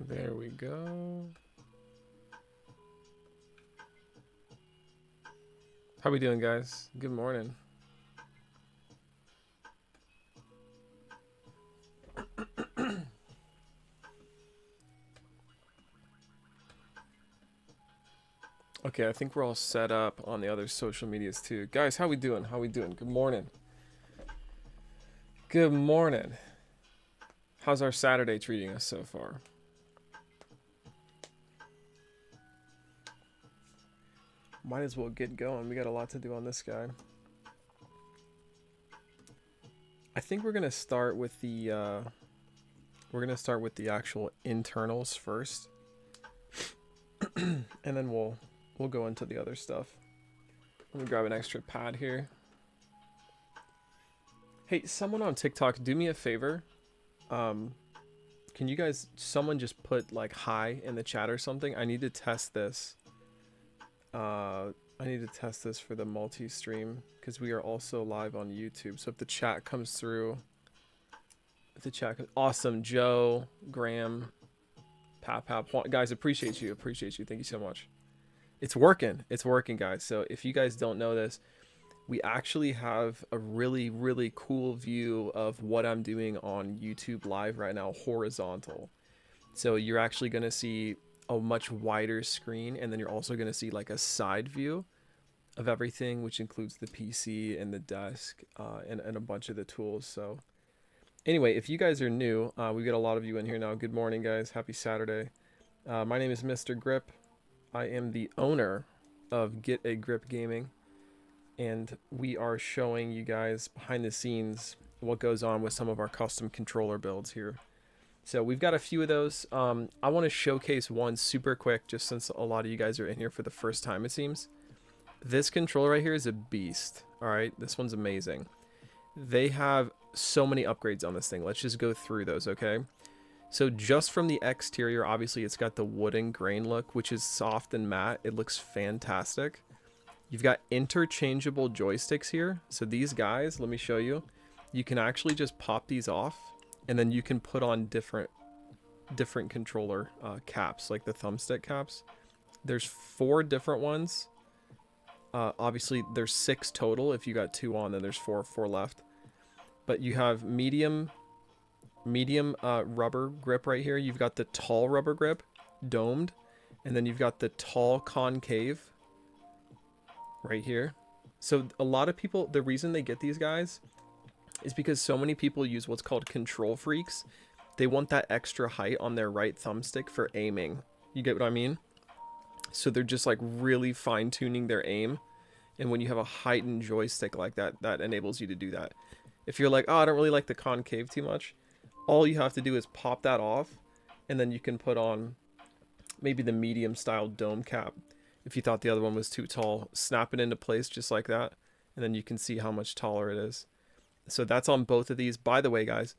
There we go. How we doing, guys? Good morning. Okay, I think we're all set up on the other social medias too. Guys, how we doing? How we doing? Good morning. Good morning. How's our Saturday treating us so far? Might as well get going. We got a lot to do on this guy. I think we're gonna start with the actual internals first, and then we'll go into the other stuff. Let me grab an extra pad here. Hey, someone on TikTok, do me a favor. Can you guys, someone just put like hi in the chat or something? I need to test this. I need to test this for the multi-stream because we are also live on YouTube. So if the chat comes through, awesome, Joe, Graham, Pap, guys, appreciate you. Thank you so much. It's working, guys. So if you guys don't know this, we actually have a really, really cool view of what I'm doing on YouTube live right now, horizontal. So you're actually going to see a much wider screen, and then you're also going to see like a side view of everything, which includes the PC and the desk and a bunch of the tools. So anyway, if you guys are new, we got a lot of you in here now. Good morning, guys. Happy Saturday. My name is Mr. Grip. I am the owner of Get a Grip Gaming, and we are showing you guys behind the scenes what goes on with some of our custom controller builds here. So we've got a few of those. I want to showcase one super quick, just since a lot of you guys are in here for the first time, it seems. This controller right here is a beast. All right, this one's amazing. They have so many upgrades on this thing. Let's just go through those, okay? So just from the exterior, obviously it's got the wooden grain look, which is soft and matte. It looks fantastic. You've got interchangeable joysticks here. So these guys, let me show you. You can actually just pop these off, and then you can put on different controller caps, like the thumbstick caps. There's 4 different ones. Obviously there's 6 total. If you got 2 on, then there's 4 left. But you have medium rubber grip right here. You've got the tall rubber grip, domed, and then you've got the tall concave right here. So a lot of people, the reason they get these guys is because so many people use what's called control freaks. They want that extra height on their right thumbstick for aiming. You get what I mean? So they're just like really fine tuning their aim. And when you have a heightened joystick like that, that enables you to do that. If you're like, oh, I don't really like the concave too much, all you have to do is pop that off, and then you can put on maybe the medium style dome cap. If you thought the other one was too tall, snap it into place just like that, and then you can see how much taller it is. So that's on both of these. By the way, guys,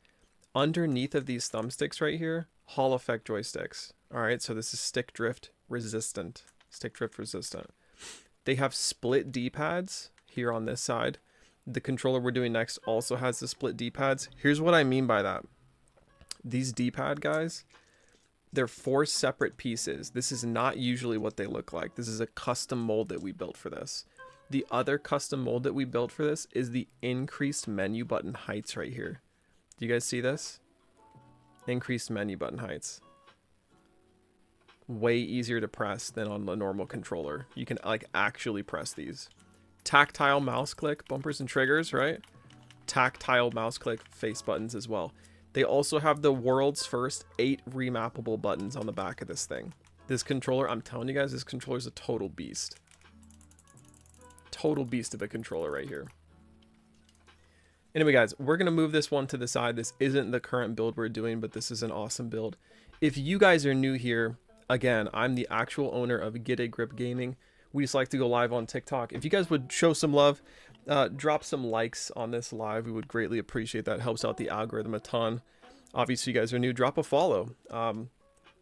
underneath of these thumbsticks right here, Hall effect joysticks. All right, so this is stick drift resistant. They have split D-pads here on this side. The controller we're doing next also has the split D-pads. Here's what I mean by that. These D-pad guys, they're 4 separate pieces. This is not usually what they look like. This is a custom mold that we built for this. The other custom mold that we built for this is the increased menu button heights right here. Do you guys see this? Increased menu button heights. Way easier to press than on the normal controller. You can like actually press these. Tactile mouse click, bumpers and triggers, right? Tactile mouse click face buttons as well. They also have the world's first 8 remappable buttons on the back of this thing. This controller, I'm telling you guys, this controller is a total beast. Total beast of a controller right here. Anyway, guys, we're going to move this one to the side. This isn't the current build we're doing, but this is an awesome build. If you guys are new here, again, I'm the actual owner of Get a Grip Gaming. We just like to go live on TikTok. If you guys would show some love, drop some likes on this live. We would greatly appreciate that. It helps out the algorithm a ton. Obviously, you guys are new. Drop a follow.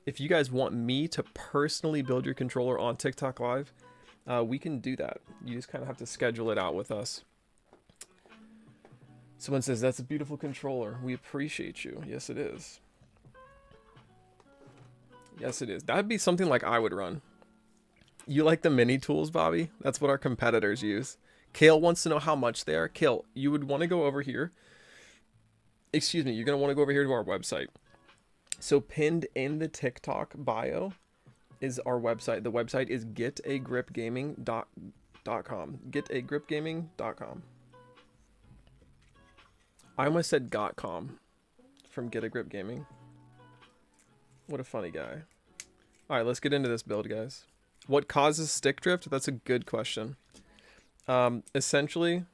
If you guys want me to personally build your controller on TikTok Live, we can do that. You just kind of have to schedule it out with us. Someone says, that's a beautiful controller. We appreciate you. Yes, it is. Yes, it is. That'd be something like I would run. You like the mini tools, Bobby? That's what our competitors use. Kale wants to know how much they are. Kale, you would want to go over here. Excuse me, you're going to want to go over here to our website. So pinned in the TikTok bio is our website. The website is getagripgaming.com. Getagripgaming.com. I almost said .com from Get a Grip Gaming. What a funny guy. All right, let's get into this build, guys. What causes stick drift? That's a good question. Essentially,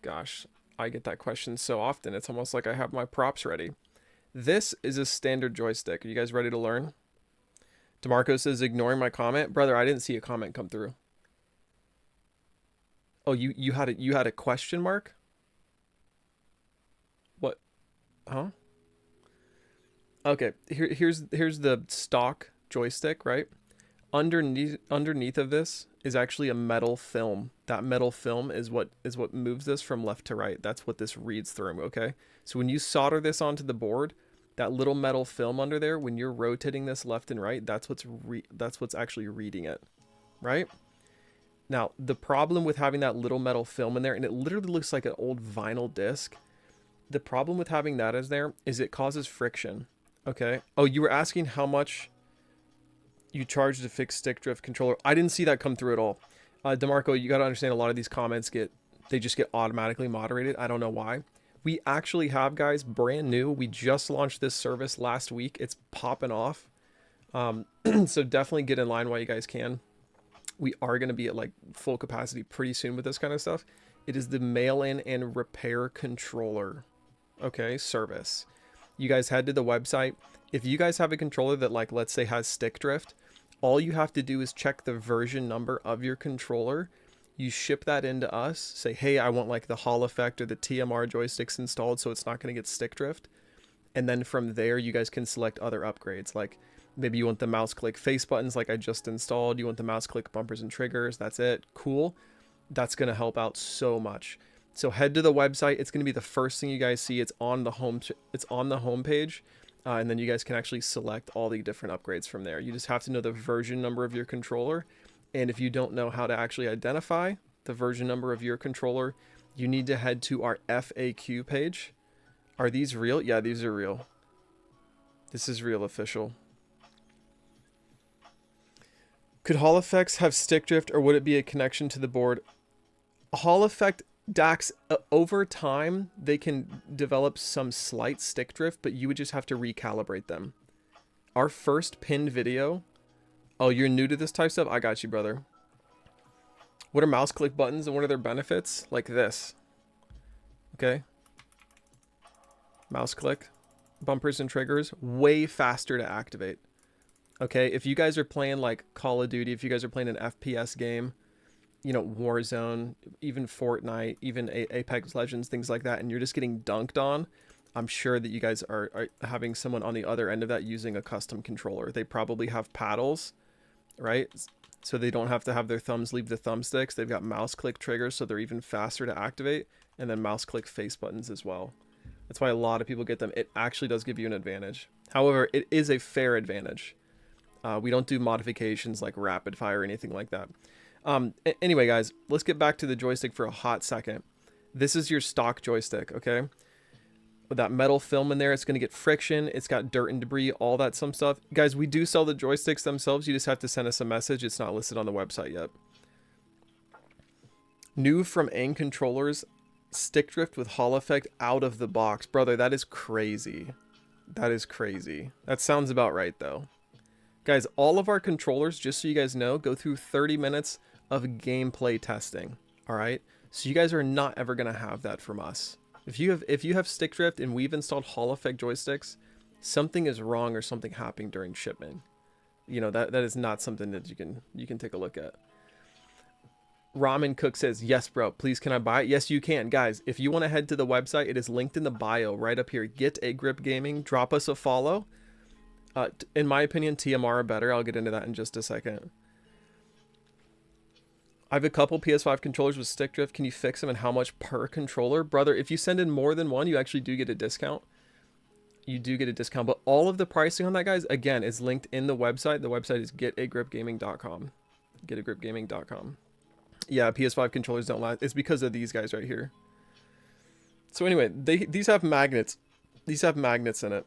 gosh, I get that question so often. It's almost like I have my props ready. This is a standard joystick. Are you guys ready to learn? DeMarco says, ignoring my comment. Brother, I didn't see a comment come through. Oh, you had a question mark? What? Huh? Okay, here's the stock joystick, right? Underneath of this is actually a metal film. That metal film is what moves this from left to right. That's what this reads through, okay? So when you solder this onto the board, that little metal film under there, when you're rotating this left and right, that's what's actually reading it, right? Now, the problem with having that little metal film in there, and it literally looks like an old vinyl disc, the problem with having that as there is it causes friction, okay? Oh, you were asking how much you charge to fix stick drift controller. I didn't see that come through at all. DeMarco, you got to understand a lot of these comments they just get automatically moderated. I don't know why. We actually have, guys, brand new. We just launched this service last week. It's popping off. So definitely get in line while you guys can. We are going to be at like full capacity pretty soon with this kind of stuff. It is the mail-in and repair controller, okay, service. You guys head to the website. If you guys have a controller that, like, let's say has stick drift, all you have to do is check the version number of your controller. You ship that into us. Say, hey, I want like the Hall effect or the TMR joysticks installed so it's not going to get stick drift. And then from there, you guys can select other upgrades. Like maybe you want the mouse click face buttons like I just installed. You want the mouse click bumpers and triggers. That's it. Cool. That's going to help out so much. So head to the website. It's going to be the first thing you guys see. It's on the home page. And then you guys can actually select all the different upgrades from there. You just have to know the version number of your controller. And if you don't know how to actually identify the version number of your controller, you need to head to our FAQ page. Are these real? Yeah, these are real. This is real official. Could Hall effects have stick drift, or would it be a connection to the board? Hall effect DACs, over time, they can develop some slight stick drift, but you would just have to recalibrate them. Our first pinned video... Oh, you're new to this type stuff? I got you, brother. What are mouse click buttons and what are their benefits? Like this. Okay. Mouse click. Bumpers and triggers. Way faster to activate. Okay, if you guys are playing like Call of Duty, if you guys are playing an FPS game, you know, Warzone, even Fortnite, even Apex Legends, things like that, and you're just getting dunked on, I'm sure that you guys are having someone on the other end of that using a custom controller. They probably have paddles, right? So they don't have to have their thumbs leave the thumbsticks. They've got mouse click triggers, so they're even faster to activate, and then mouse click face buttons as well. That's why a lot of people get them. It actually does give you an advantage. However, it is a fair advantage. We don't do modifications like rapid fire or anything like that. Anyway, guys, let's get back to the joystick for a hot second. This is your stock joystick, okay? With that metal film in there, it's going to get friction. It's got dirt and debris, all that some stuff. Guys, we do sell the joysticks themselves. You just have to send us a message. It's not listed on the website yet. New from Aang controllers, stick drift with Hall effect out of the box. Brother, that is crazy. That is crazy. That sounds about right, though. Guys, all of our controllers, just so you guys know, go through 30 minutes of gameplay testing, all right? So you guys are not ever going to have that from us. If you have stick drift and we've installed Hall effect joysticks, something is wrong or something happening during shipment. You know, that is not something that you can take a look at. Ramen Cook says, yes, bro, please can I buy it? Yes, you can. Guys, if you want to head to the website, it is linked in the bio right up here. Get a Grip Gaming. Drop us a follow. In my opinion, TMR are better. I'll get into that in just a second. I have a couple PS5 controllers with stick drift. Can you fix them and how much per controller? Brother, if you send in more than one, you actually do get a discount. you do get a discount. But all of the pricing on that, guys, again, is linked in the website. The website is getagripgaming.com. Getagripgaming.com. Yeah, PS5 controllers don't last. It's because of these guys right here. So anyway, these have magnets. These have magnets in it.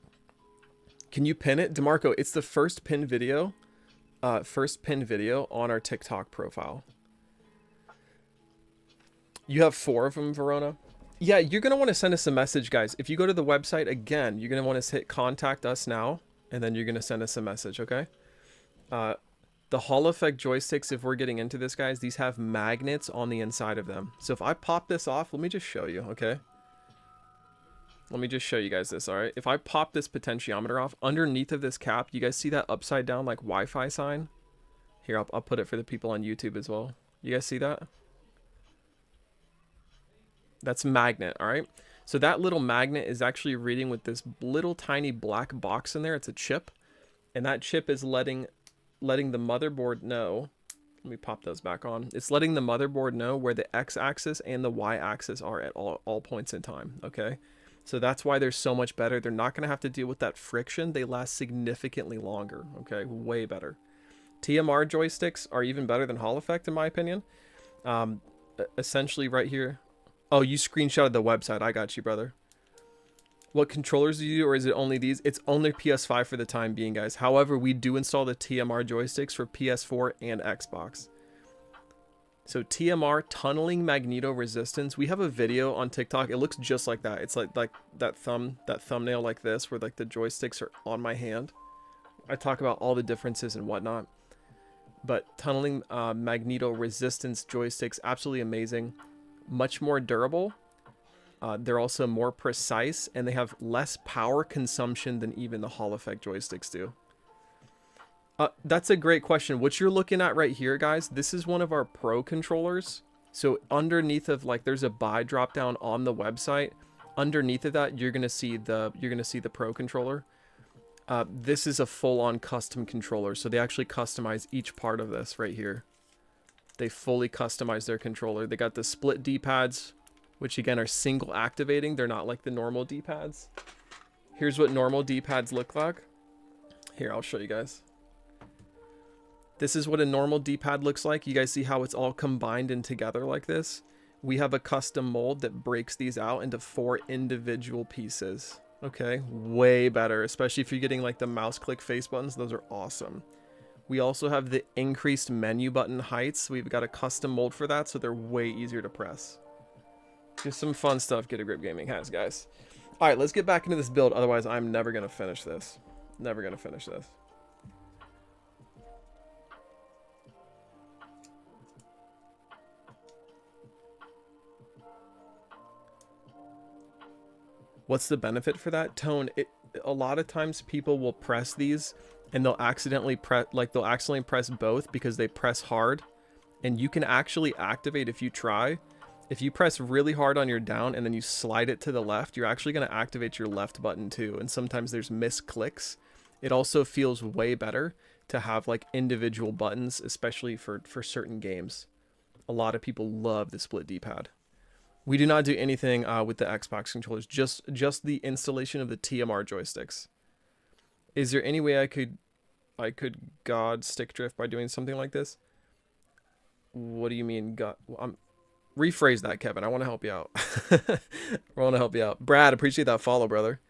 Can you pin it? DeMarco, it's the first pin video. First pin video on our TikTok profile. You have 4 of them, Verona? Yeah, you're going to want to send us a message, guys. If you go to the website, again, you're going to want to hit contact us now, and then you're going to send us a message, okay? The Hall Effect joysticks, if we're getting into this, guys, these have magnets on the inside of them. So if I pop this off, let me just show you, okay? Let me just show you guys this, all right? If I pop this potentiometer off, underneath of this cap, you guys see that upside down, like, Wi-Fi sign? Here, I'll put it for the people on YouTube as well. You guys see that? That's magnet, all right? So that little magnet is actually reading with this little tiny black box in there. It's a chip. And that chip is letting the motherboard know. Let me pop those back on. It's letting the motherboard know where the x-axis and the y-axis are at all points in time, okay? So that's why they're so much better. They're not going to have to deal with that friction. They last significantly longer, okay? Way better. TMR joysticks are even better than Hall Effect, in my opinion. Essentially right here. Oh, you screenshotted the website. I got you, brother. What controllers do you do, or is it only these? It's only PS5 for the time being, guys. However, we do install the TMR joysticks for PS4 and Xbox. So TMR, tunneling magneto resistance. We have a video on TikTok. It looks just like that. It's like that thumbnail like this, where like the joysticks are on my hand. I talk about all the differences and whatnot. But tunneling magneto resistance joysticks, absolutely amazing. Much more durable. They're also more precise, and they have less power consumption than even the Hall Effect joysticks do. That's a great question. What you're looking at right here, guys, this is one of our Pro controllers. So underneath of, like, there's a buy drop down on the website. Underneath of that, you're gonna see the Pro controller. This is a full-on custom controller, so they actually customize each part of this right here. They fully customize their controller. They got the split D-pads, which again are single activating. They're not like the normal D-pads. Here's what normal D-pads look like. Here, I'll show you guys. This is what a normal D-pad looks like. You guys see how it's all combined in together like this? We have a custom mold that breaks these out into 4 individual pieces. Okay, way better, especially if you're getting like the mouse click face buttons. Those are awesome. We also have the increased menu button heights. We've got a custom mold for that, so they're way easier to press. Just some fun stuff Get a Grip Gaming has, guys. All right, let's get back into this build. Otherwise, I'm never going to finish this. Never going to finish this. What's the benefit for that? Tone, a lot of times people will press these and they'll accidentally press both because they press hard, and you can actually activate if you try. If you press really hard on your down and then you slide it to the left, you're actually going to activate your left button too. And sometimes there's misclicks. It also feels way better to have like individual buttons, especially for certain games. A lot of people love the split D-pad. We do not do anything with the Xbox controllers, just the installation of the TMR joysticks. Is there any way I could God stick drift by doing something like this? What do you mean, God? Rephrase that, Kevin. I want to help you out. I want to help you out. Brad, appreciate that follow, brother.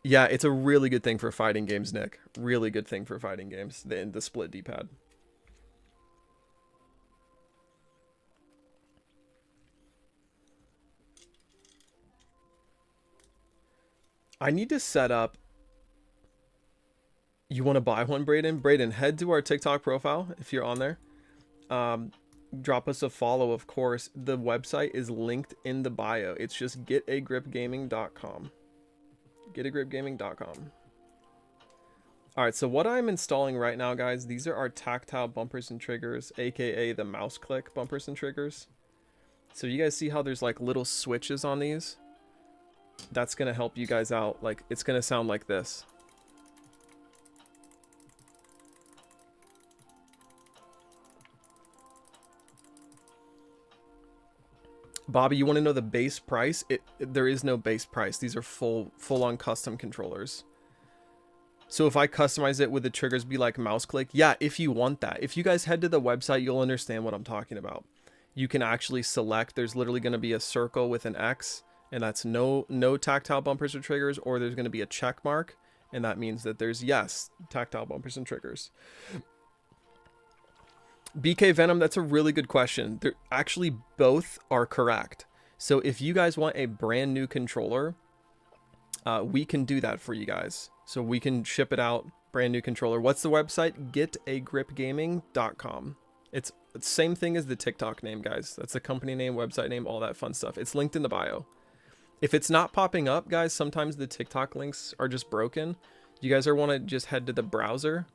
Yeah, it's a really good thing for fighting games, Nick. Really good thing for fighting games, the split D-pad. I need to set up. You want to buy one, Brayden? Brayden, head to our TikTok profile if you're on there. Drop us a follow, of course. The website is linked in the bio. It's just getagripgaming.com. Getagripgaming.com. All right, so what I'm installing right now, guys, these are our tactile bumpers and triggers, aka the mouse click bumpers and triggers. So you guys see how there's like little switches on these? That's going to help you guys out. Like, it's going to sound like this. Bobby, you want to know the base price? There is no base price. These are full on custom controllers. So if I customize it, would the triggers be like mouse click? Yeah, if you want that. If you guys head to the website, you'll understand what I'm talking about. You can actually select, there's literally going to be a circle with an X, and that's no tactile bumpers or triggers, or there's going to be a check mark, and that means that there's, yes, tactile bumpers and triggers. BK Venom, that's a really good question. They're actually both are correct. So if you guys want a brand new controller, we can do that for you guys. So we can ship it out, brand new controller. What's the website? getagripgaming.com. It's the same thing as the TikTok name, guys. That's the company name, website name, all that fun stuff. It's linked in the bio. If it's not popping up, guys, sometimes the TikTok links are just broken. You guys want to just head to the browser.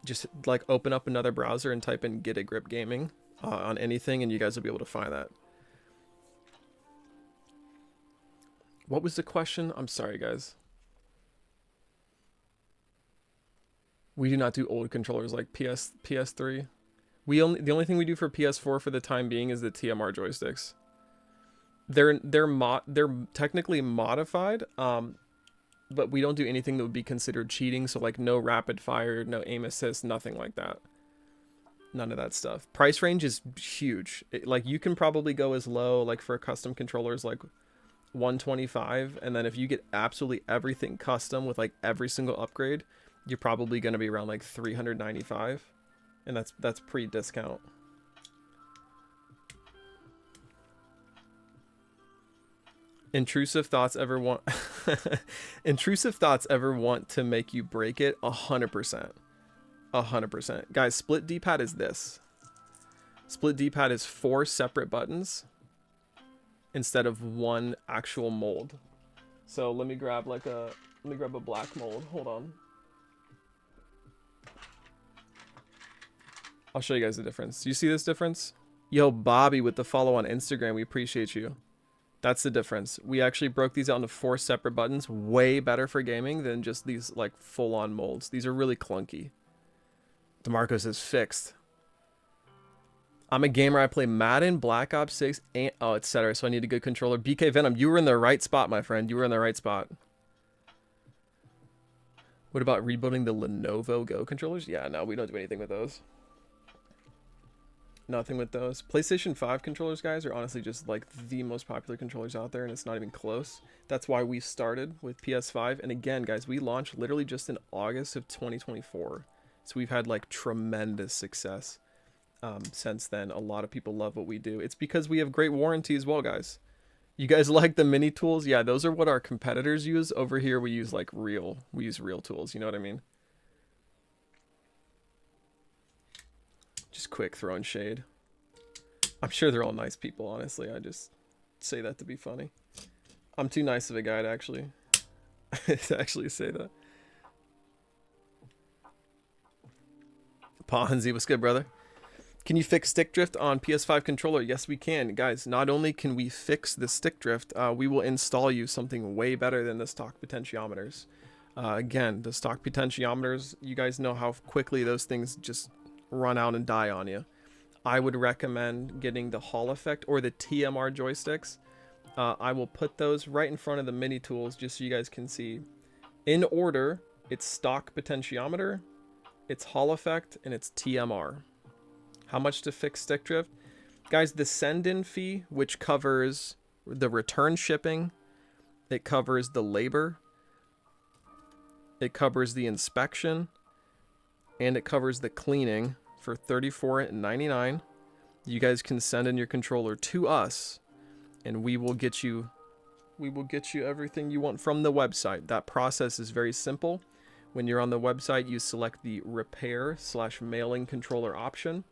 Just like open up another browser and type in Get a Grip Gaming on anything, and you guys will be able to find that. What was the question? I'm sorry, guys. We do not do old controllers like PS3. The only thing we do for PS4 for the time being is the TMR joysticks. They're technically modified, but we don't do anything that would be considered cheating. So like no rapid fire, no aim assist, nothing like that. None of that stuff. Price range is huge. Like you can probably go as low, like for custom controllers, like 125, and then if you get absolutely everything custom with like every single upgrade, you're probably going to be around like 395, and that's pre-discount. Intrusive thoughts ever want intrusive thoughts ever want to make you break it? 100%. 100%. Guys, split D-pad is this. Split D-pad is 4 separate buttons instead of one actual mold. So let me grab a black mold. Hold on. I'll show you guys the difference. Do you see this difference? Yo, Bobby with the follow on Instagram. We appreciate you. That's the difference. We actually broke these out into 4 separate buttons. Way better for gaming than just these like full on molds. These are really clunky. DeMarco says fixed. I'm a gamer. I play Madden, Black Ops 6, and etc. So I need a good controller. BK Venom, you were in the right spot, my friend. You were in the right spot. What about rebuilding the Lenovo Go controllers? Yeah, no, we don't do anything with those. Nothing with those. PlayStation 5 controllers, guys, are honestly just like the most popular controllers out there, and it's not even close. That's why we started with PS5. And again, guys, we launched literally just in August of 2024. So we've had like tremendous success since then. A lot of people love what we do. It's because we have great warranty as well, guys. You guys like the mini tools? Yeah, those are what our competitors use. Over here, we use like real tools. You know what I mean? Just quick throwing shade. I'm sure they're all nice people, honestly. I just say that to be funny. I'm too nice of a guy to actually say that. Ponzi, what's good, brother? Can you fix stick drift on PS5 controller? Yes, we can. Guys, not only can we fix the stick drift, we will install you something way better than the stock potentiometers. Again, the stock potentiometers, you guys know how quickly those things just run out and die on you. I would recommend getting the Hall effect or the TMR joysticks. I will put those right in front of the mini tools just so you guys can see. In order, it's stock potentiometer, it's Hall effect, and it's TMR. How much to fix stick drift? Guys, the send-in fee, which covers the return shipping, it covers the labor, it covers the inspection, and it covers the cleaning for $34.99. You guys can send in your controller to us, and we will get you everything you want from the website. That process is very simple. When you're on the website, you select the repair/mailing controller option.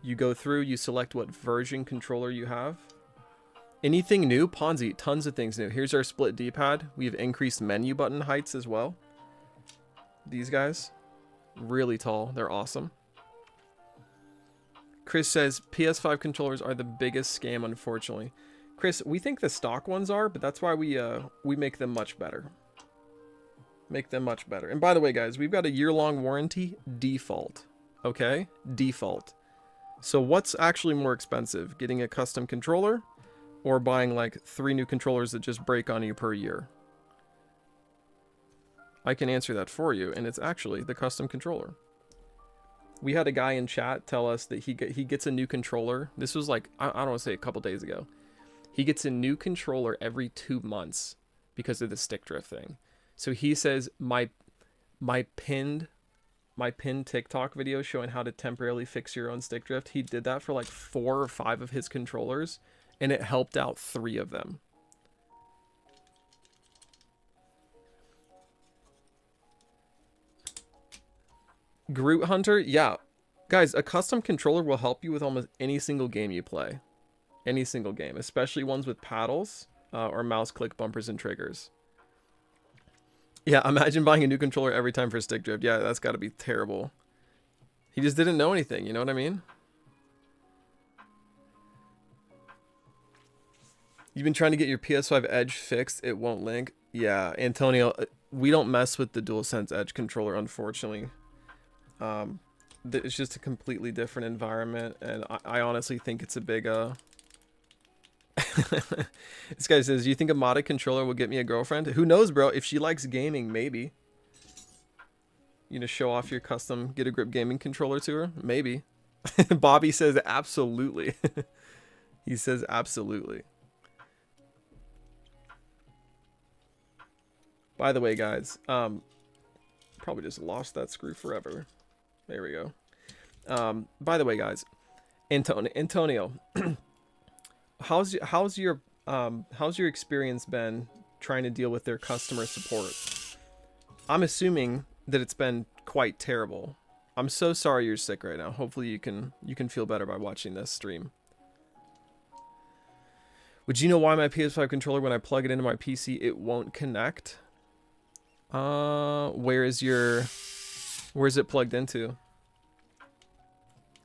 You go through, you select what version controller you have. Anything new? Ponzi, tons of things new. Here's our split D-pad. We have increased menu button heights as well. These guys, really tall. They're awesome. Chris says PS5 controllers are the biggest scam, unfortunately. Chris, we think the stock ones are, but that's why we make them much better. Make them much better. And by the way, guys, we've got a year-long warranty default. Okay? Default. So what's actually more expensive? Getting a custom controller or buying like 3 new controllers that just break on you per year? I can answer that for you, and it's actually the custom controller. We had a guy in chat tell us that he gets a new controller. This was like, I don't want to say a couple days ago. He gets a new controller every 2 months because of the stick drift thing. So he says my pinned TikTok video showing how to temporarily fix your own stick drift, he did that for like 4 or 5 of his controllers, and it helped out 3 of them. Groot Hunter, yeah. Guys, a custom controller will help you with almost any single game you play. Any single game, especially ones with paddles or mouse click bumpers and triggers. Yeah, imagine buying a new controller every time for stick drift. Yeah, that's got to be terrible. He just didn't know anything, you know what I mean? You've been trying to get your PS5 Edge fixed. It won't link. Yeah, Antonio, we don't mess with the DualSense Edge controller, unfortunately. It's just a completely different environment, and I honestly think it's a big This guy says, do you think a modded controller will get me a girlfriend? Who knows, bro? If she likes gaming, maybe. You know, show off your custom Get a Grip gaming controller to her? Maybe. Bobby says absolutely. He says absolutely. By the way, guys, probably just lost that screw forever. There we go. By the way, guys, Antonio, how's your experience been trying to deal with their customer support? I'm assuming that it's been quite terrible. I'm so sorry you're sick right now. Hopefully you can feel better by watching this stream. Would you know why my PS5 controller, when I plug it into my PC, it won't connect? Where's it plugged into?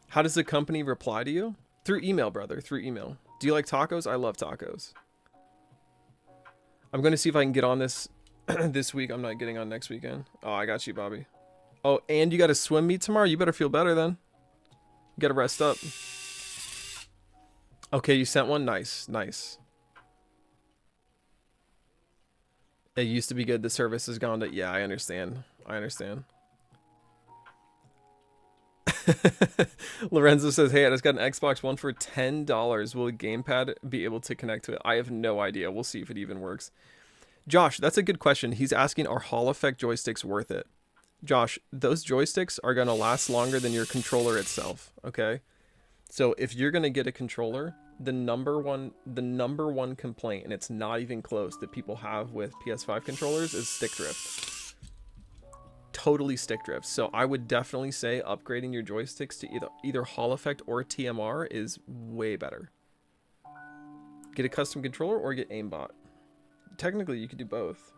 How does the company reply to you? Through email, brother, through email. Do you like tacos? I love tacos. I'm going to see if I can get on this this week. I'm not getting on next weekend. Oh, I got you, Bobby. Oh, and you got a swim meet tomorrow? You better feel better then. You got to rest up. Okay, you sent one? Nice, nice. It used to be good. The service has gone to... Yeah, I understand. I understand. Lorenzo says, hey, I just got an Xbox One for $10. Will a gamepad be able to connect to it? I have no idea. We'll see if it even works. Josh, that's a good question. He's asking, are Hall Effect joysticks worth it? Josh, those joysticks are going to last longer than your controller itself, okay? So if you're going to get a controller, the number one complaint, and it's not even close, that people have with PS5 controllers is stick drift. Totally stick drift. So I would definitely say upgrading your joysticks to either Hall Effect or TMR is way better. Get a custom controller or get aimbot. Technically, you could do both.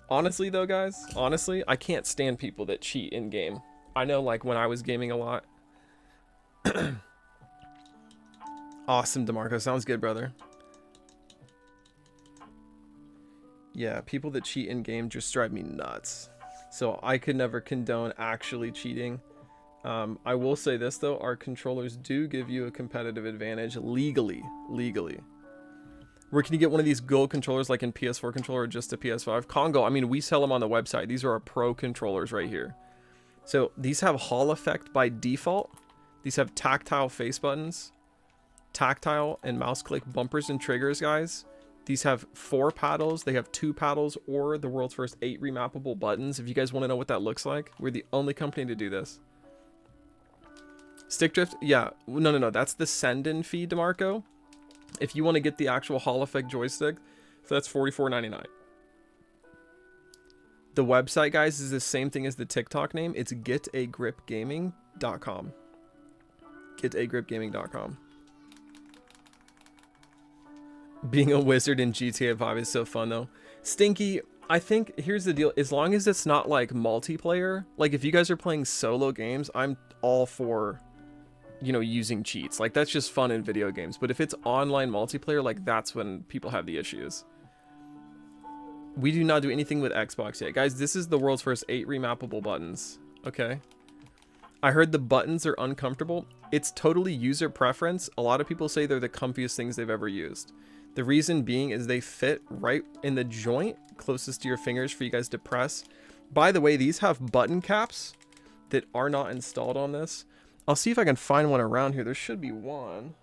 Honestly, though, guys, honestly, I can't stand people that cheat in game. I know, like, when I was gaming a lot. Awesome, DeMarco. Sounds good, brother. Yeah, people that cheat in game just drive me nuts. So I could never condone actually cheating. I will say this, though. Our controllers do give you a competitive advantage legally. Where can you get one of these gold controllers like in PS4 controller or just a PS5? Congo, I mean, we sell them on the website. These are our pro controllers right here. So these have Hall Effect by default. These have tactile face buttons, tactile and mouse click bumpers and triggers, guys. These have 4 paddles. They have 2 paddles or the world's first 8 remappable buttons. If you guys want to know what that looks like, we're the only company to do this. Stick drift, yeah. No. That's the send-in fee, DeMarco. If you want to get the actual Hall Effect joystick, so that's $44.99. The website, guys, is the same thing as the TikTok name. It's getagripgaming.com. Getagripgaming.com. Being a wizard in GTA 5 is so fun, though. Stinky, I think, here's the deal. As long as it's not, like, multiplayer, like, if you guys are playing solo games, I'm all for, you know, using cheats. Like, that's just fun in video games. But if it's online multiplayer, like, that's when people have the issues. We do not do anything with Xbox yet. Guys, this is the world's first 8 remappable buttons. Okay? I heard the buttons are uncomfortable. It's totally user preference. A lot of people say they're the comfiest things they've ever used. The reason being is they fit right in the joint closest to your fingers for you guys to press. By the way, these have button caps that are not installed on this. I'll see if I can find one around here. There should be one.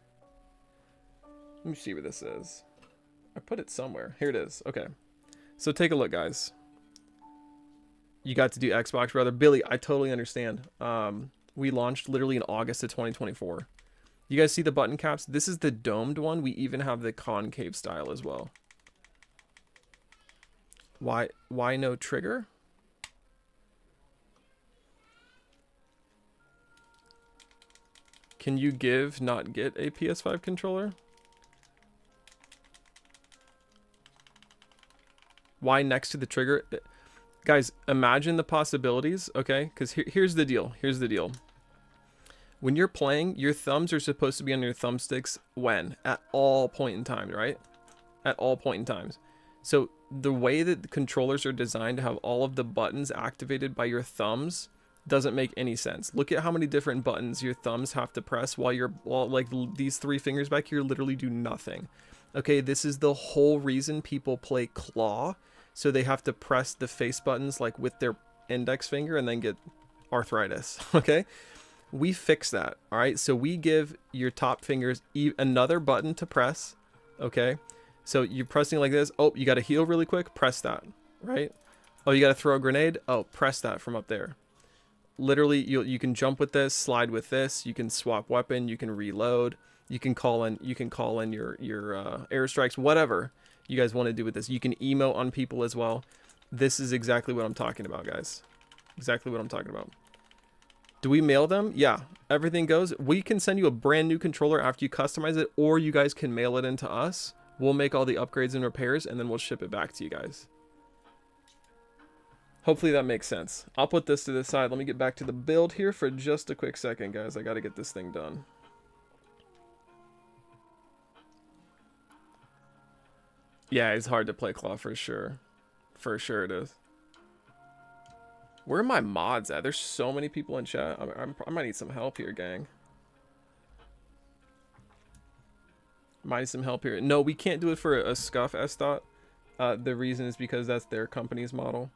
Let me see where this is. I put it somewhere. Here it is. Okay. So take a look, guys. You got to do Xbox, brother. Billy, I totally understand. We launched literally in August of 2024. You guys see the button caps? This is the domed one. We even have the concave style as well. Why no trigger? Can you give, not get a PS5 controller? Why next to the trigger? Guys, imagine the possibilities, okay? Because here's the deal. Here's the deal. When you're playing, your thumbs are supposed to be on your thumbsticks when? At all point in time, right? At all point in times. So the way that the controllers are designed to have all of the buttons activated by your thumbs doesn't make any sense. Look at how many different buttons your thumbs have to press while like these three fingers back here literally do nothing. Okay, this is the whole reason people play claw. So they have to press the face buttons like with their index finger and then get arthritis. Okay, we fix that. All right, so we give your top fingers another button to press. Okay, so you're pressing like this. Oh, you got to heal really quick. Press that. Right. Oh, you got to throw a grenade. Oh, press that from up there. Literally, you can jump with this, slide with this. You can swap weapon. You can reload. You can call in your airstrikes, whatever you guys want to do with this. You can emote on people as well. This is exactly what I'm talking about, guys. Exactly what I'm talking about. Do we mail them? Yeah, everything goes. We can send you a brand new controller after you customize it, or you guys can mail it into us. We'll make all the upgrades and repairs, and then we'll ship it back to you guys. Hopefully that makes sense. I'll put this to the side. Let me get back to the build here for just a quick second, guys. I got to get this thing done. Yeah, it's hard to play claw for sure. For sure it is. Where are my mods at? There's so many people in chat. I might need some help here, gang. Might need some help here. No, we can't do it for a Scuff S-Dot. The reason is because that's their company's model.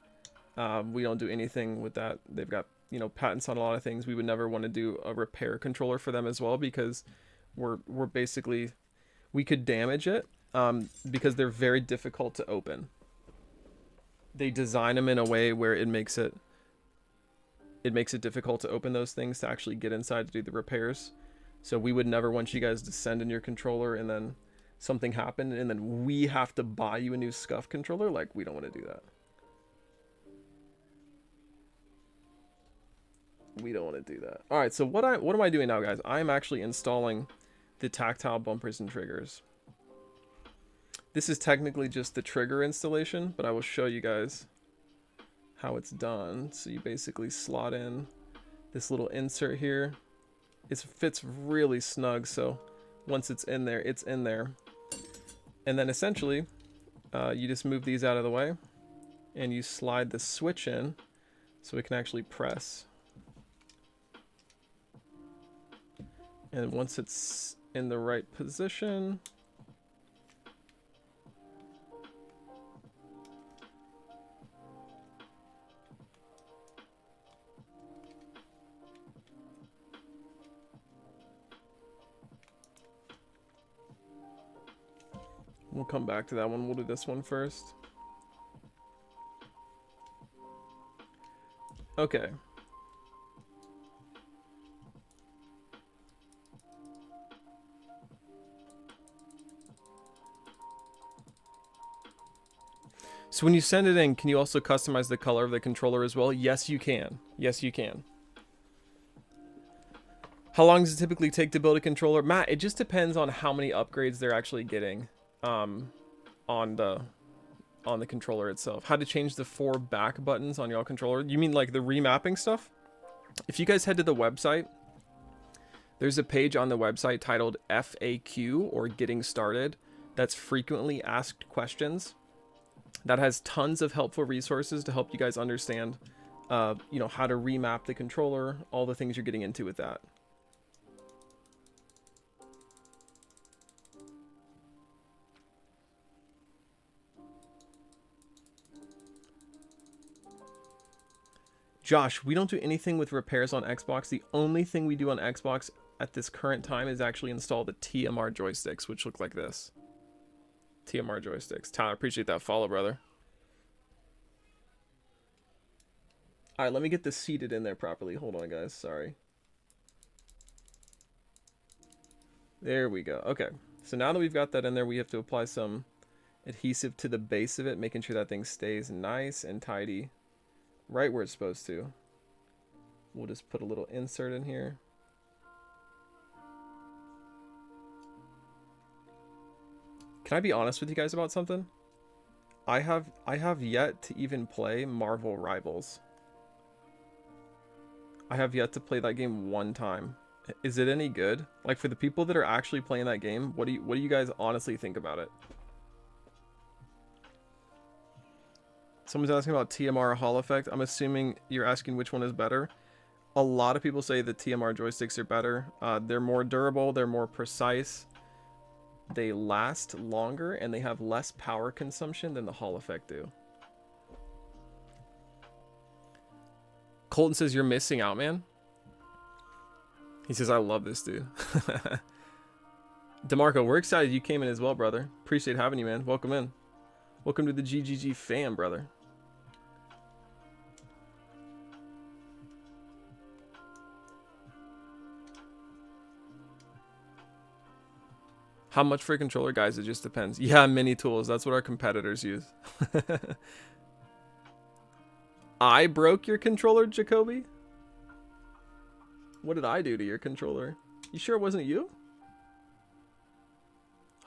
We don't do anything with that. They've got, you know, patents on a lot of things. We would never want to do a repair controller for them as well, because we're basically, we could damage it. Because they're very difficult to open. They design them in a way where it makes it difficult to open those things, to actually get inside to do the repairs. So we would never want you guys to send in your controller and then something happened and then we have to buy you a new Scuff controller. Like, we don't want to do that. We don't want to do that. All right, so what am I doing now, guys? I'm actually installing the tactile bumpers and triggers. This is technically just the trigger installation, but I will show you guys how it's done. So you basically slot in this little insert here. It fits really snug, so once it's in there, it's in there. And then essentially, you just move these out of the way, and you slide the switch in so it can actually press. And once it's in the right position, we'll come back to that one. We'll do this one first. Okay. So when you send it in, can you also customize the color of the controller as well? Yes, you can. Yes, you can. How long does it typically take to build a controller? Matt, it just depends on how many upgrades they're actually getting on the controller itself. How to change the 4 back buttons on your controller. You mean like the remapping stuff? If you guys head to the website, there's a page on the website titled FAQ, or Getting Started. That's frequently asked questions. That has tons of helpful resources to help you guys understand you know, how to remap the controller, all the things you're getting into with that. Josh, we don't do anything with repairs on Xbox. The only thing we do on Xbox at this current time is actually install the TMR joysticks, which look like this. TMR joysticks. Tyler, appreciate that follow, brother. All right, let me get this seated in there properly. Hold on, guys. Sorry. There we go. Okay. So now that we've got that in there, we have to apply some adhesive to the base of it, making sure that thing stays nice and tidy. Right where it's supposed to. We'll just put a little insert in here. Can I be honest with you guys about something? I have yet to even play Marvel Rivals. I have yet to play that game one time. Is it any good? Like, for the people that are actually playing that game, what do you guys honestly think about it? Someone's asking about TMR Hall Effect. I'm assuming you're asking which one is better. A lot of people say the TMR joysticks are better. They're more durable, they're more precise, they last longer, and they have less power consumption than the Hall Effect do. Colton says you're missing out, man. He says I love this dude. DeMarco, we're excited you came in as well, brother. Appreciate having you, man. Welcome in. Welcome to the GGG fam, brother. How much for a controller, guys? It just depends. Yeah, mini tools. That's what our competitors use. I broke your controller, Jacoby? What did I do to your controller? You sure it wasn't you?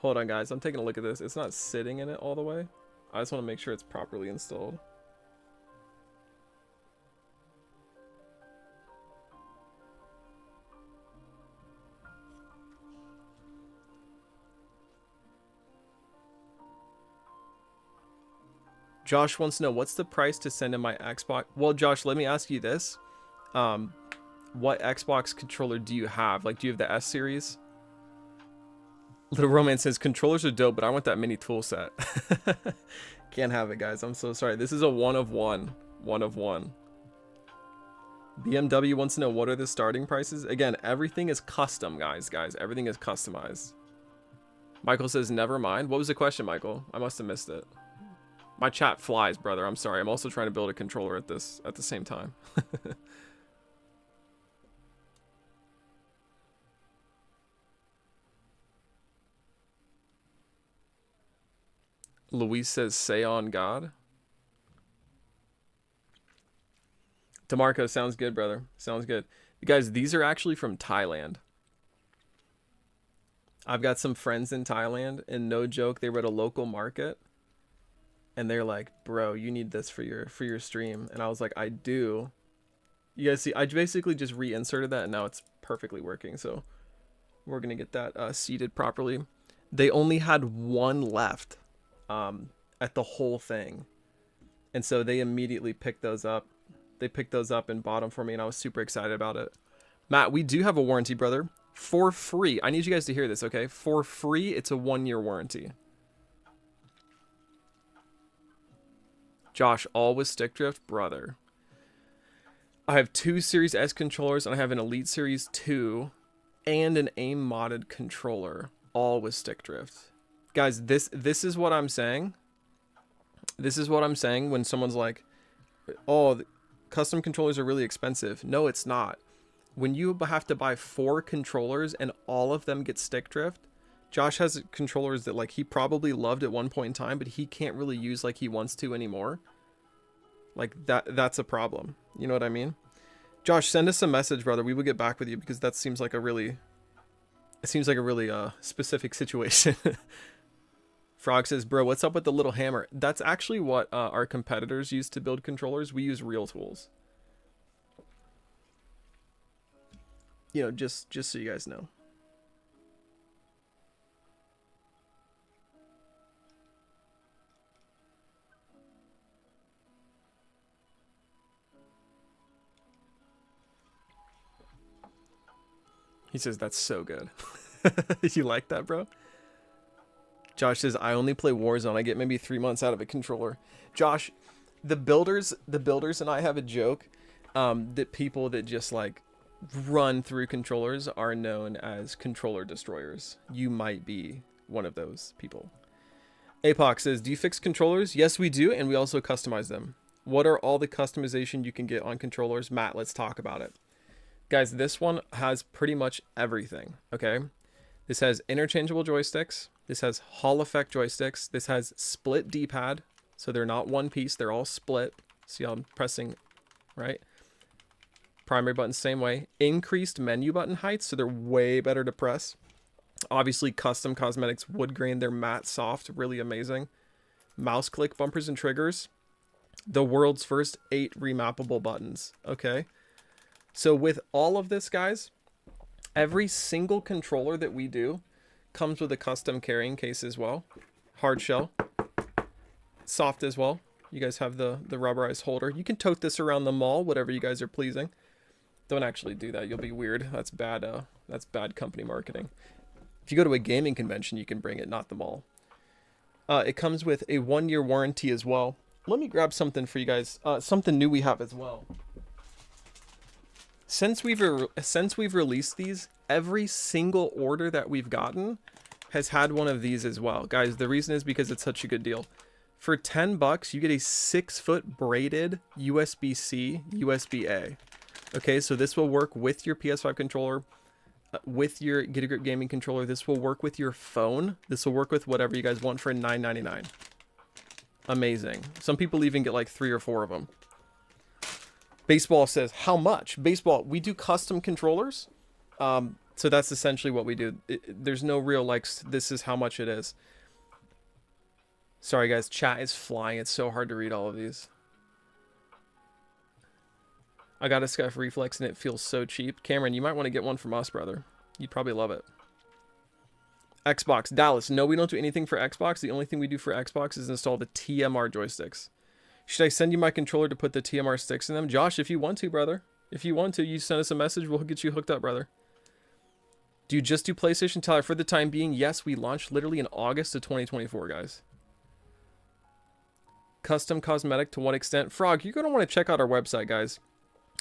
Hold on, guys. I'm taking a look at this. It's not sitting in it all the way. I just want to make sure it's properly installed. Josh wants to know, what's the price to send in my Xbox? Well, Josh, let me ask you this. What Xbox controller do you have? Like, do you have the S series? Little Romance says, controllers are dope, but I want that mini tool set. Can't have it, guys. I'm so sorry. This is a one of one. One of one. BMW wants to know, what are the starting prices? Again, everything is custom, guys. Everything is customized. Michael says, never mind. What was the question, Michael? I must have missed it. My chat flies, brother. I'm sorry. I'm also trying to build a controller at the same time. Luis says, say on God. DeMarco, sounds good, brother. Sounds good. You guys, these are actually from Thailand. I've got some friends in Thailand, and no joke, they were at a local market. And they're like, bro, you need this for your stream. And I was like, I do. You guys see, I basically just reinserted that, and now it's perfectly working. So we're going to get that seated properly. They only had one left at the whole thing. And so they immediately picked those up. They picked those up and bought them for me, and I was super excited about it. Matt, we do have a warranty, brother. For free. I need you guys to hear this, okay? For free, it's a 1-year warranty. Josh, all with stick drift, brother. I have 2 Series S controllers, and I have an Elite Series 2 and an aim modded controller, all with stick drift. Guys, this is what I'm saying. This is what I'm saying when someone's like, oh, custom controllers are really expensive. No, it's not. When you have to buy 4 controllers and all of them get stick drift, Josh has controllers that like he probably loved at one point in time, but he can't really use like he wants to anymore. Like that's a problem. You know what I mean? Josh, send us a message, brother. We will get back with you because that seems like a really, specific situation. Frog says, bro, what's up with the little hammer? That's actually what our competitors use to build controllers. We use real tools. You know, just so you guys know. He says that's so good. You like that, bro? Josh says I only play Warzone. I get maybe 3 months out of a controller. Josh, the builders and I have a joke that people that just like run through controllers are known as controller destroyers. You might be one of those people. Apoc says, do you fix controllers? Yes, we do, and we also customize them. What are all the customization you can get on controllers? Matt, let's talk about it. Guys, this one has pretty much everything, okay? This has interchangeable joysticks. This has Hall effect joysticks. This has split D-pad, so they're not one piece. They're all split. See how I'm pressing, right? Primary button, same way. Increased menu button heights, so they're way better to press. Obviously, custom cosmetics, wood grain. They're matte soft, really amazing. Mouse click bumpers and triggers. The world's first 8 remappable buttons, okay? So with all of this, guys, every single controller that we do comes with a custom carrying case as well. Hard shell. Soft as well. You guys have the rubberized holder. You can tote this around the mall, whatever you guys are pleasing. Don't actually do that. You'll be weird. That's bad company marketing. If you go to a gaming convention, you can bring it, not the mall. It comes with a 1-year warranty as well. Let me grab something for you guys. Something new we have as well. Since we've released these, every single order that we've gotten has had one of these as well. Guys, the reason is because it's such a good deal. For $10, you get a 6-foot braided USB-C, USB-A. Okay, so this will work with your PS5 controller, with your Get a Grip gaming controller. This will work with your phone. This will work with whatever you guys want for $9.99. Amazing. Some people even get like 3 or 4 of them. Baseball says, how much? Baseball, we do custom controllers. So that's essentially what we do. There's no real, like, this is how much it is. Sorry, guys. Chat is flying. It's so hard to read all of these. I got a Scuff Reflex, and it feels so cheap. Cameron, you might want to get one from us, brother. You'd probably love it. Xbox. Dallas. No, we don't do anything for Xbox. The only thing we do for Xbox is install the TMR joysticks. Should I send you my controller to put the TMR sticks in them? Josh, if you want to, brother. If you want to, you send us a message. We'll get you hooked up, brother. Do you just do PlayStation? Tyler, for the time being, yes, we launched literally in August of 2024, guys. Custom cosmetic to what extent? Frog, you're going to want to check out our website, guys.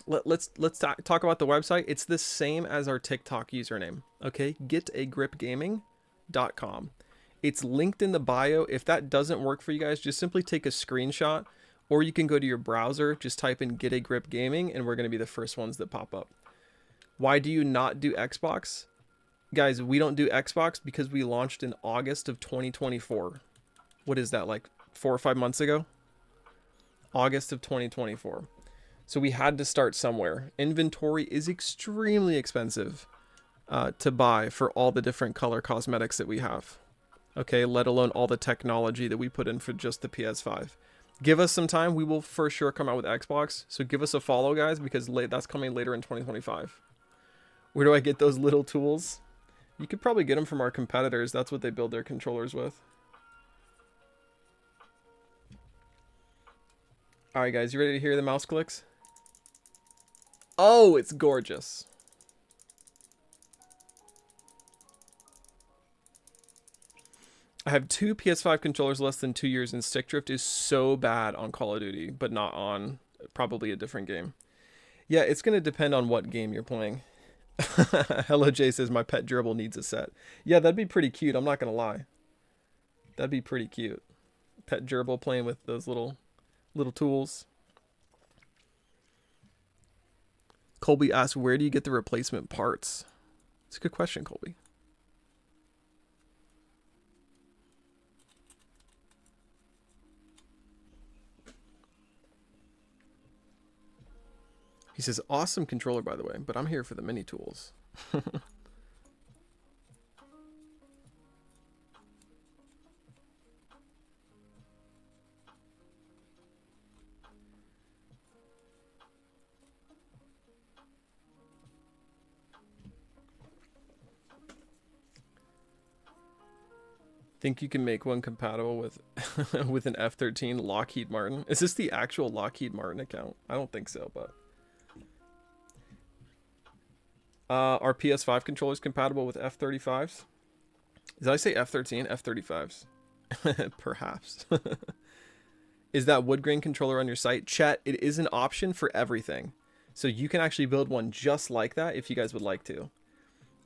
Let's talk about the website. It's the same as our TikTok username, okay? getagripgaming.com. It's linked in the bio. If that doesn't work for you guys, just simply take a screenshot, or you can go to your browser, just type in Get a Grip Gaming, and we're going to be the first ones that pop up. Why do you not do Xbox? Guys, we don't do Xbox because we launched in August of 2024. What is that, like 4 or 5 months ago? August of 2024. So we had to start somewhere. Inventory is extremely expensive to buy for all the different color cosmetics that we have. Okay, let alone all the technology that we put in for just the PS5. Give us some time. We will for sure come out with Xbox. So give us a follow, guys, because that's coming later in 2025. Where do I get those little tools? You could probably get them from our competitors. That's what they build their controllers with. All right, guys, you ready to hear the mouse clicks? Oh, it's gorgeous. I have 2 PS5 controllers less than 2 years, and stick drift is so bad on Call of Duty, but not on probably a different game. Yeah, it's going to depend on what game you're playing. Hello, Jay says, my pet gerbil needs a set. Yeah, that'd be pretty cute. I'm not going to lie. That'd be pretty cute. Pet gerbil playing with those little tools. Colby asks, where do you get the replacement parts? It's a good question, Colby. He says, awesome controller, by the way, but I'm here for the mini tools. Think you can make one compatible with with an F-13 Lockheed Martin? Is this the actual Lockheed Martin account? I don't think so, but Are PS5 controllers compatible with F35s? Did I say F13? F35s. Perhaps. Is that wood grain controller on your site? Chat, it is an option for everything. So you can actually build one just like that if you guys would like to.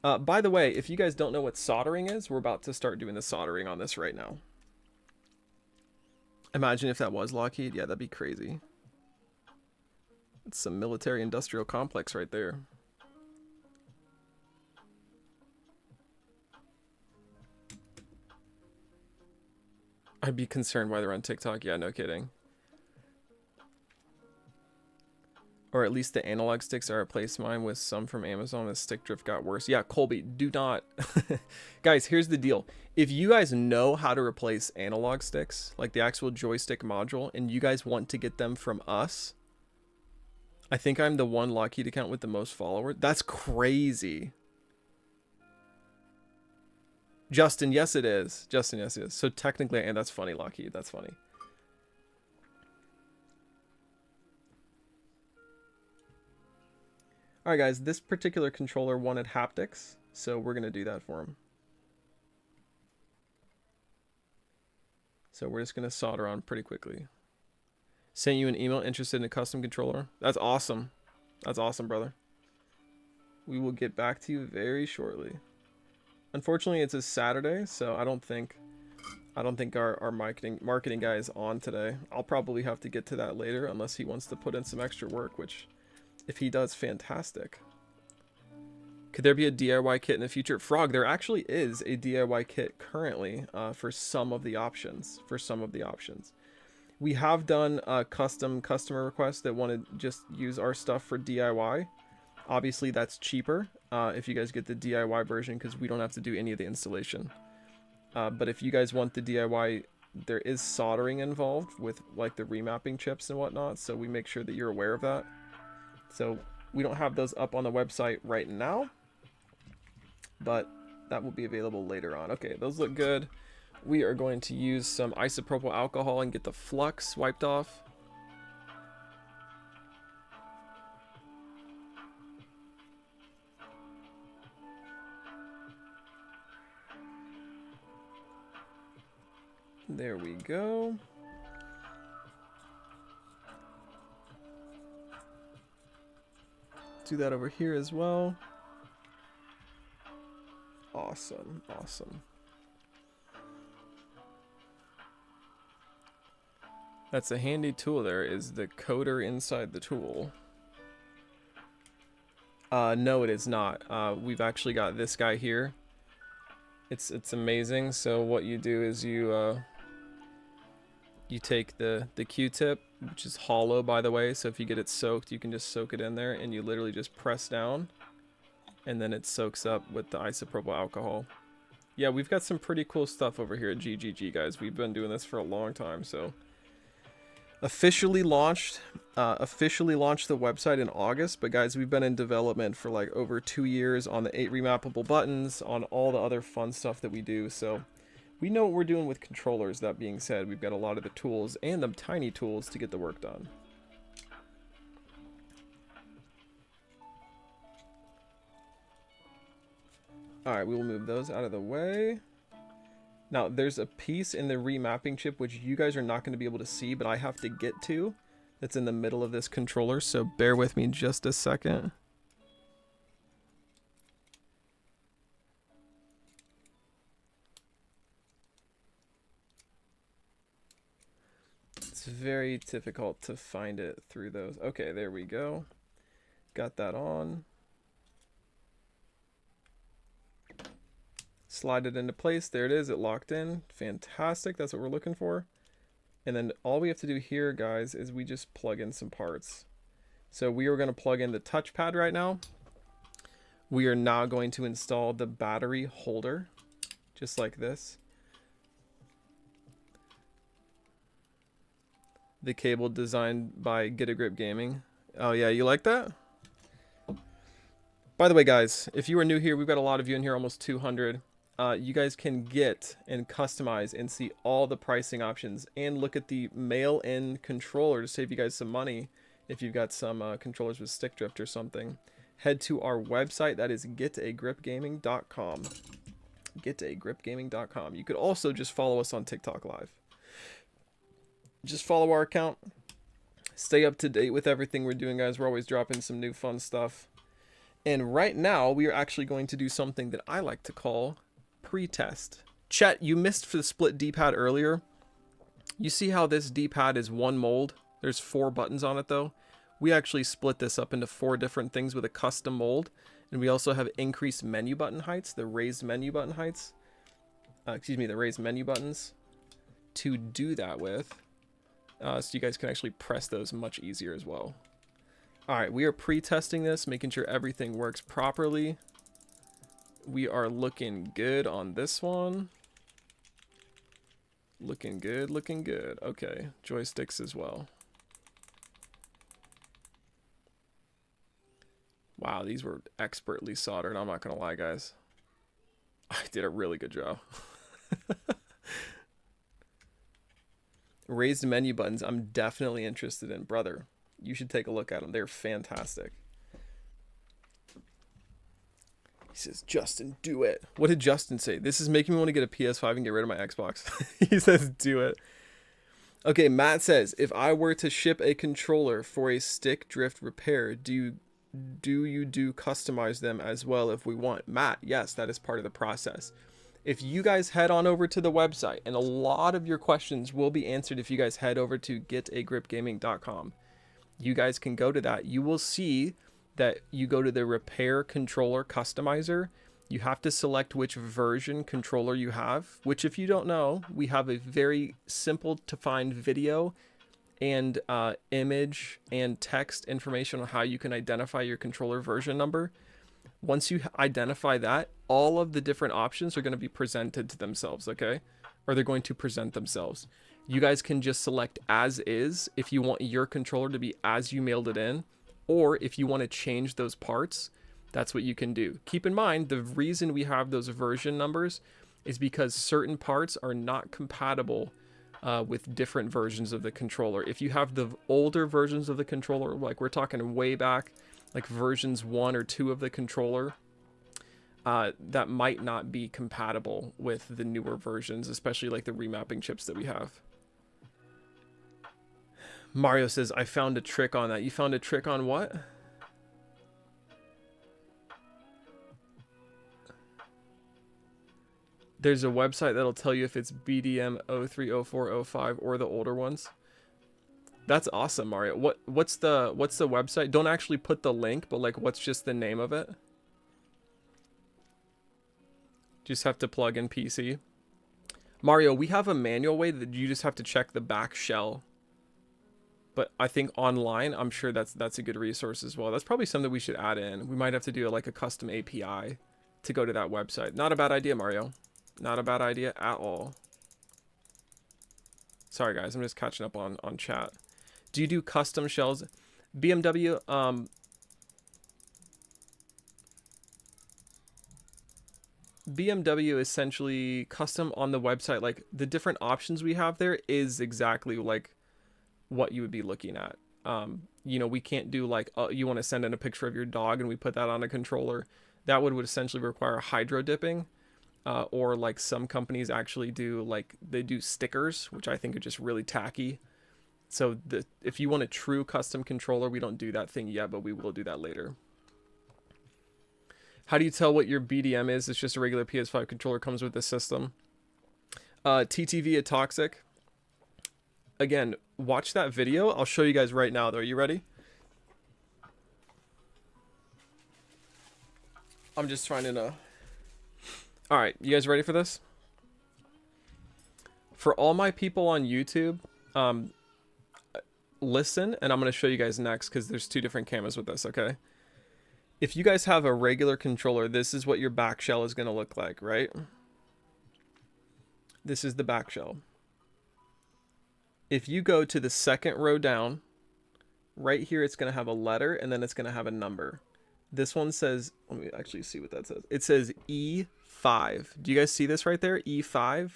By the way, if you guys don't know what soldering is, we're about to start doing the soldering on this right now. Imagine if that was Lockheed. Yeah, that'd be crazy. It's some military industrial complex right there. I'd be concerned why they're on TikTok. Yeah, no kidding. Or at least the analog sticks. I replaced mine with some from Amazon. The stick drift got worse. Yeah, Colby, do not. Guys, here's the deal. If you guys know how to replace analog sticks, like the actual joystick module, and you guys want to get them from us, I think I'm the one Lockheed account with the most followers. That's crazy. Justin, yes it is. Justin, yes it is. So technically, and that's funny, Lockheed. That's funny. All right, guys, this particular controller wanted haptics, so we're going to do that for him. So we're just going to solder on pretty quickly. Sent you an email interested in a custom controller. That's awesome. That's awesome, brother. We will get back to you very shortly. Unfortunately, it's a Saturday, so I don't think our marketing guy is on today. I'll probably have to get to that later unless he wants to put in some extra work, which if he does, fantastic. Could there be a DIY kit in the future? Frog, there actually is a DIY kit currently for some of the options. We have done custom customer requests that want to just use our stuff for DIY. Obviously, that's cheaper if you guys get the DIY version because we don't have to do any of the installation. But if you guys want the DIY, there is soldering involved with like the remapping chips and whatnot. So we make sure that you're aware of that. So we don't have those up on the website right now, but that will be available later on. Okay, those look good. We are going to use some isopropyl alcohol and get the flux wiped off. There we go. Do that over here as well. Awesome, awesome. That's a handy tool. There is the coder inside the tool. No, it is not. We've actually got this guy here. It's amazing. So what you do is you take the Q-tip, which is hollow, by the way. So if you get it soaked, you can just soak it in there, and you literally just press down, and then it soaks up with the isopropyl alcohol. Yeah, we've got some pretty cool stuff over here at GGG, guys. We've been doing this for a long time, so officially launched the website in August, but guys, we've been in development for like over 2 years on the 8 remappable buttons, on all the other fun stuff that we do. So we know what we're doing with controllers. That being said, we've got a lot of the tools and the tiny tools to get the work done. All right, we will move those out of the way. Now, there's a piece in the remapping chip which you guys are not going to be able to see, but I have to get to. That's in the middle of this controller, so bear with me just a second. It's very difficult to find it through those. Okay, there we go. Got that on. Slide it into place. There it is. It locked in. Fantastic. That's what we're looking for. And then all we have to do here, guys, is we just plug in some parts. So we are going to plug in the touchpad right now. We are now going to install the battery holder, just like this. The cable designed by Get a Grip Gaming. Oh yeah, you like that? By the way, guys, if you are new here, we've got a lot of you in here, almost 200. You guys can get and customize and see all the pricing options and look at the mail-in controller to save you guys some money if you've got some controllers with stick drift or something. head to our website. That is getagripgaming.com. Getagripgaming.com. You could also just follow us on TikTok Live. Just follow our account. Stay up to date with everything we're doing, guys. We're always dropping some new fun stuff. And right now, we are actually going to do something that I like to call pre-test. Chat, you missed for the split D-pad earlier. You see how this D-pad is one mold? There's 4 buttons on it, though. We actually split this up into 4 different things with a custom mold. And we also have increased menu button heights, the raised menu button heights. The raised menu buttons to do that with. So you guys can actually press those much easier as well. All right, we are pre-testing this, making sure everything works properly. We are looking good on this one. Looking good, looking good. Okay, joysticks as well. Wow, these were expertly soldered. I'm not gonna lie, guys. I did a really good job. Raised menu buttons, I'm definitely interested in. Brother, you should take a look at them. They're fantastic. He says, Justin, do it. What did Justin say? This is making me want to get a PS5 and get rid of my Xbox. He says, do it. Okay, Matt says, if I were to ship a controller for a stick drift repair, do you customize them as well if we want? Matt, yes, that is part of the process. If you guys head on over to the website, and a lot of your questions will be answered if you guys head over to getagripgaming.com. You guys can go to that. You will see that you go to the repair controller customizer. You have to select which version controller you have, which if you don't know, we have a very simple to find video and image and text information on how you can identify your controller version number. Once you identify that, all of the different options are going to be presented to themselves, okay? Or they're going to present themselves. You guys can just select as is if you want your controller to be as you mailed it in, or if you want to change those parts, that's what you can do. Keep in mind, the reason we have those version numbers is because certain parts are not compatible with different versions of the controller. If you have the older versions of the controller, like we're talking way back, like versions 1 or 2 of the controller, that might not be compatible with the newer versions, especially like the remapping chips that we have. Mario says, I found a trick on that. You found a trick on what? There's a website that'll tell you if it's BDM 03, 04, 05 or the older ones. That's awesome, Mario. What's the website? Don't actually put the link, but like what's just the name of it? Just have to plug in PC. Mario, we have a manual way that you just have to check the back shell. But I think online, I'm sure that's a good resource as well. That's probably something we should add in. We might have to do like a custom API to go to that website. Not a bad idea, Mario. Not a bad idea at all. Sorry guys, I'm just catching up on chat. Do you do custom shells? BMW, BMW essentially custom on the website, like the different options we have there is exactly like what you would be looking at. You know, we can't do like, you want to send in a picture of your dog and we put that on a controller. That would essentially require hydro dipping. Or like some companies actually do, like they do stickers, which I think are just really tacky. So if you want a true custom controller, we don't do that thing yet, but we will do that later. How do you tell what your BDM is? It's just a regular PS5 controller, comes with the system. TTV at Toxic. Again, watch that video. I'll show you guys right now though. Are you ready? I'm just trying to know. All right, you guys ready for this? For all my people on YouTube, listen, and I'm going to show you guys next because there's 2 different cameras with this, okay? If you guys have a regular controller, this is what your back shell is going to look like, right? This is the back shell. If you go to the second row down, right here it's going to have a letter and then it's going to have a number. This one says, let me actually see what that says. It says E5. Do you guys see this right there? E5.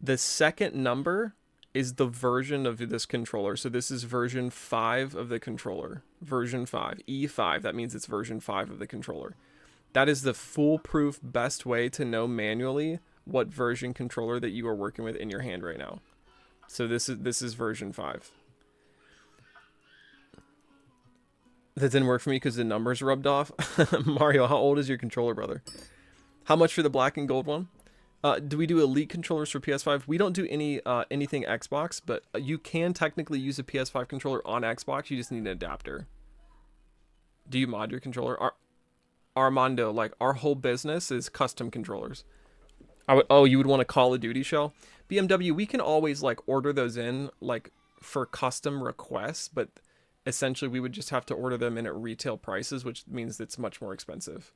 The second number is the version of this controller. So this is version 5 of the controller. Version 5. E5. That means it's version 5 of the controller. That is the foolproof best way to know manually what version controller that you are working with in your hand right now. So this is version 5. That didn't work for me because the numbers rubbed off. Mario, how old is your controller, brother? How much for the black and gold one? Do we do elite controllers for PS5? We don't do anything Xbox, but you can technically use a PS5 controller on Xbox. You just need an adapter. Do you mod your controller? Armando, like, our whole business is custom controllers. You would want a Call of Duty shell? BMW, we can always, like, order those in, like, for custom requests, but essentially we would just have to order them in at retail prices, which means it's much more expensive.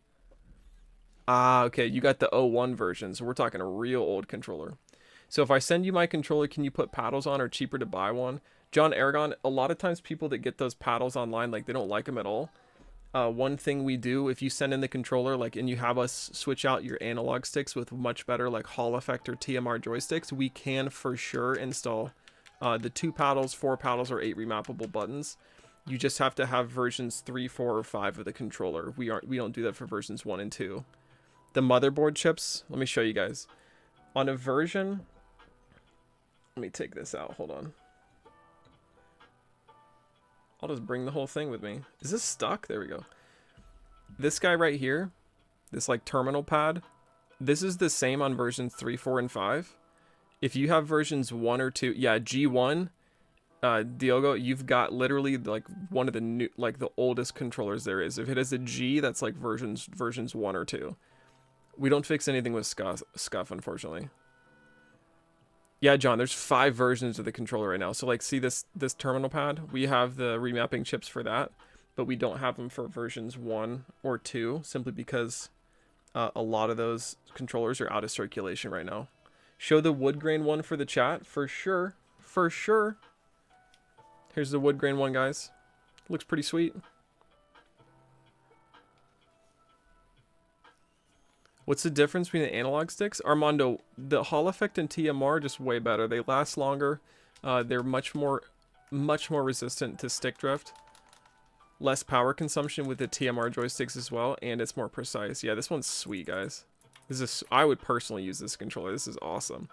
Ah, okay, you got the 01 version, so we're talking a real old controller. So if I send you my controller, can you put paddles on, or cheaper to buy one? John Aragon, a lot of times people that get those paddles online, like, they don't like them at all. One thing we do, if you send in the controller, like, and you have us switch out your analog sticks with much better, like, Hall Effect or TMR joysticks, we can for sure install the 2 paddles, 4 paddles, or 8 remappable buttons. You just have to have versions 3, 4, or 5 of the controller. We don't do that for versions 1 and 2. The motherboard chips, let me show you guys. On a version, let me take this out, hold on. I'll just bring the whole thing with me. Is this stuck? There we go. This guy right here, this like terminal pad, this is the same on versions 3, 4, and 5. If you have versions 1 or 2, yeah, G1, Diogo, you've got literally like one of the new, like the oldest controllers there is. If it has a G, that's like versions 1 or 2. We don't fix anything with scuff, unfortunately. Yeah, John, there's 5 versions of the controller right now. So, like, see this terminal pad? We have the remapping chips for that, but we don't have them for versions 1 or 2, simply because a lot of those controllers are out of circulation right now. Show the wood grain one for the chat, for sure. For sure. Here's the wood grain one, guys. Looks pretty sweet. What's the difference between the analog sticks? Armando, the Hall Effect and TMR are just way better. They last longer. They're much more resistant to stick drift. Less power consumption with the TMR joysticks as well, and it's more precise. Yeah, this one's sweet, guys. I would personally use this controller. This is awesome.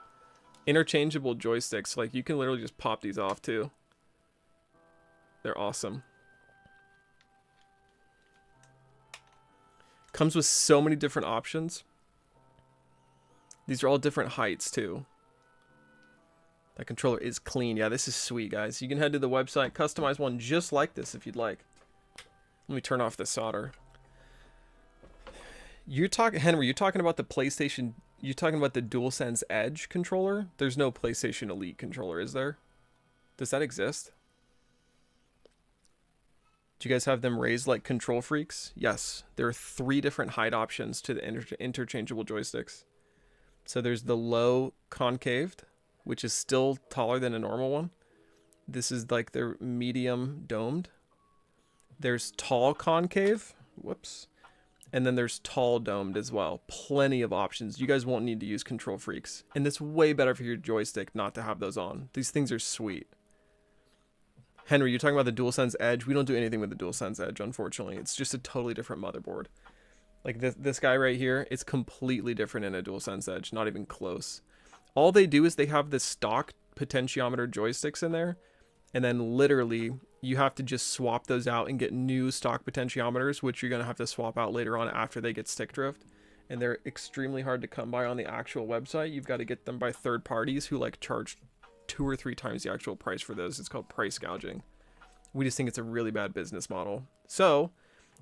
Interchangeable joysticks. Like, you can literally just pop these off too. They're awesome. Comes with so many different options. These are all different heights too. That controller is clean. Yeah, this is sweet, guys. You can head to the website, customize one just like this if you'd like. Let me turn off the solder. You're talking, Henry, you're talking about the PlayStation, you're talking about the DualSense Edge controller? There's no PlayStation Elite controller, is there? Does that exist? Do you guys have them raised like Control Freaks? Yes. There are 3 different height options to the interchangeable joysticks. So there's the low concaved, which is still taller than a normal one. This is like their medium domed. There's tall concave. Whoops. And then there's tall domed as well. Plenty of options. You guys won't need to use Control Freaks. And it's way better for your joystick not to have those on. These things are sweet. Henry, you're talking about the DualSense Edge. We don't do anything with the DualSense Edge, unfortunately. It's just a totally different motherboard. Like this guy right here, it's completely different in a DualSense Edge. Not even close. All they do is they have the stock potentiometer joysticks in there. And then literally, you have to just swap those out and get new stock potentiometers, which you're going to have to swap out later on after they get stick drift. And they're extremely hard to come by on the actual website. You've got to get them by third parties who like charge 2 or 3 times the actual price for those. It's called price gouging. We just think it's a really bad business model. So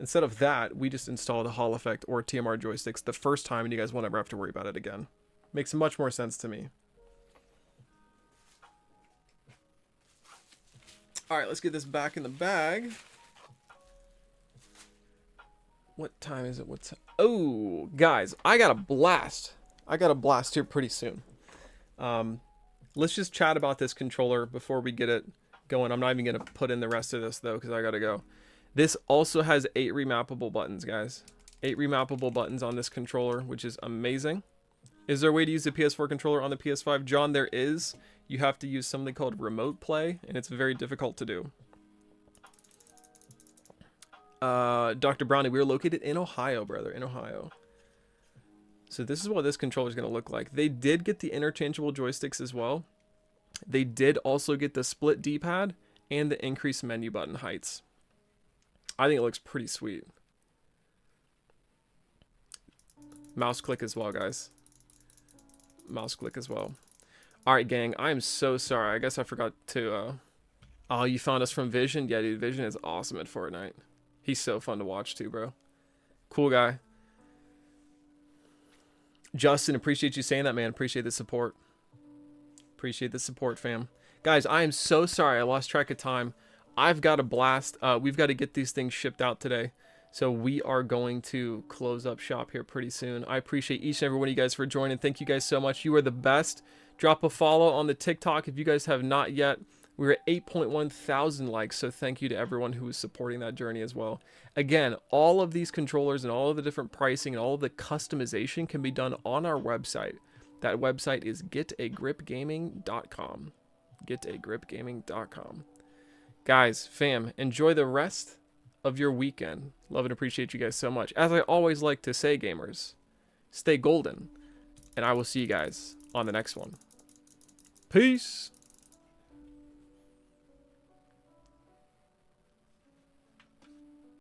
instead of that, we just install the Hall Effect or TMR joysticks the first time, and you guys won't ever have to worry about it again. Makes much more sense to me. All right, let's get this back in the bag. What time is it? Oh, guys, I got a blast. I got a blast here pretty soon. Let's just chat about this controller before we get it going. I'm not even going to put in the rest of this, though, because I got to go. This also has 8 remappable buttons, guys. 8 remappable buttons on this controller, which is amazing. Is there a way to use the PS4 controller on the PS5? John, there is. you have to use something called remote play, and it's very difficult to do. Dr. Brownie, we are located in Ohio, brother, in Ohio. So this is what this controller is going to look like. They did get the interchangeable joysticks as well. They did also get the split D-pad and the increased menu button heights. I think it looks pretty sweet. Mouse click as well, guys. Mouse click as well. All right, gang. I am so sorry. I guess I forgot to... Oh, you found us from Vision? Yeah, dude. Vision is awesome at Fortnite. He's so fun to watch too, bro. Cool guy. Justin, appreciate you saying that, man. Appreciate the support. Appreciate the support, fam. Guys, I am so sorry. I lost track of time. I've got a blast. We've got to get these things shipped out today. So we are going to close up shop here pretty soon. I appreciate each and every one of you guys for joining. Thank you guys so much. You are the best. Drop a follow on the TikTok if you guys have not yet. We're at 8.1 thousand likes, so thank you to everyone who is supporting that journey as well. Again, all of these controllers and all of the different pricing and all of the customization can be done on our website. That website is getagripgaming.com. Getagripgaming.com. Guys, fam, enjoy the rest of your weekend. Love and appreciate you guys so much. As I always like to say, gamers, stay golden, and I will see you guys on the next one. Peace.